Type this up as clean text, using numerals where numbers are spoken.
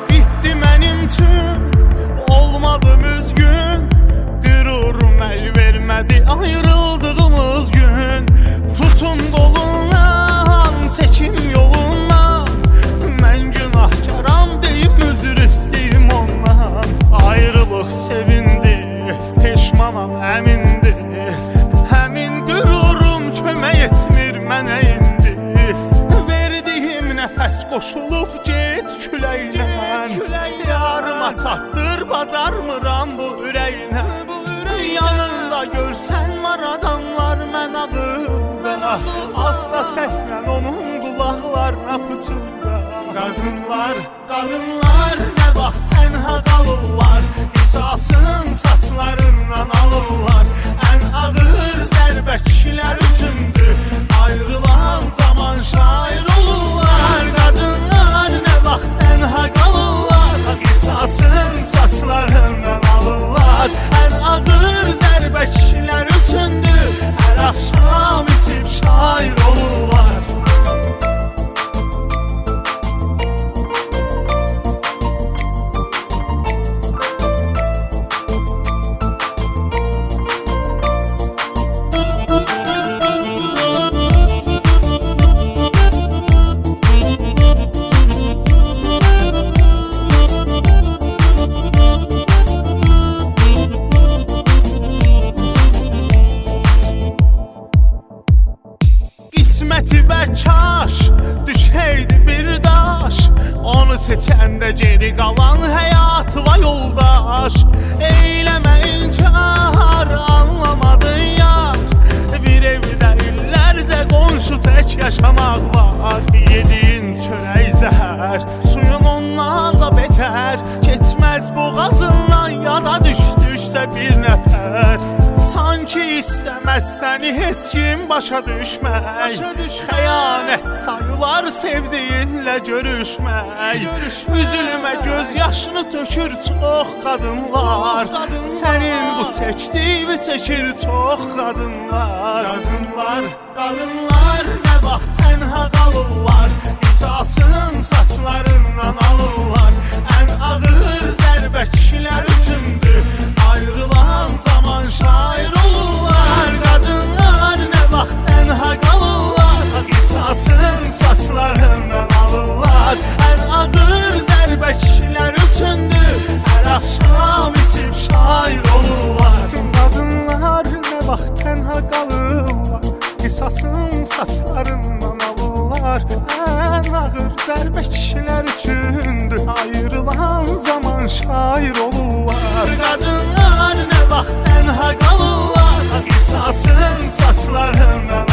Bitti mənim üçün, olmadım üzgün. Qürurum əl vermədi ayrıldığımız gün. Tutun qolundan, seçim yolundan. Mən günahkaram deyib özür istəyim ondan. Ayrılıq sevindi, peşmanam əmindi. Həmin qürurum kömək etmir mənə indi. Verdiyim nəfəs qoşulub get küləklə. Yarıma çatdır, bacarmıram bu ürəyinə. Yanında görsən var adamlar mən adımda. Asta səslə onun qulaqlarına pıçılda. Qadınlar nə vaxt tənha qalırlar. Qisasın saçlarından alırlar. Ən ağır zərbə kişilər üçündür. Ayrılan zaman şair olurlar. Qadınlar nə vaxt tənha qalırlar. Qisasın saçlarından alırlar. Ən ağır zərbə kişilər üçündür. Hər axşam içib şair olurlar. Qisməti və kaş düşəydi bir daş. Onu seçəndə geri qalan həyatı va yoldaş. Eyləmə inkar, anlamadın yar. Bir evdə illərcə qonşu tək yaşamaq var. Yediyin çörək zəhər, suyun ondan da betər. Keçməz boğazından yada düşdüksə bir nəfər. Sanki istəməz səni heç kim başa düşmək. Xəyanət sayılar sevdiyinlə görüşmək. Üzülmə göz yaşını tökür çox qadınlar. Sənin bu çəkdiyini çəkir çox qadınlar. Qadınlar nə vaxt tənha qalırlar. Qisasın saçlarından alırlar. Ən ağır zərbə kişilər üçündür. Ayrılan zaman şair olurlar. Qadınlar nə vaxt tənha qalırlar. Qisasın saçlarından alırlar. Ən ağır zərbə kişilər üçündür. Hər axşam içib şair olurlar. Qadınlar nə vaxt tənha qalırlar. Qisasın saçlarından alırlar. Ən ağır zərbə kişilər üçündür. Ayrılan zaman şair olurlar. Qadınlar nə vaxt tənha qalırlar. Qisasın saçlarından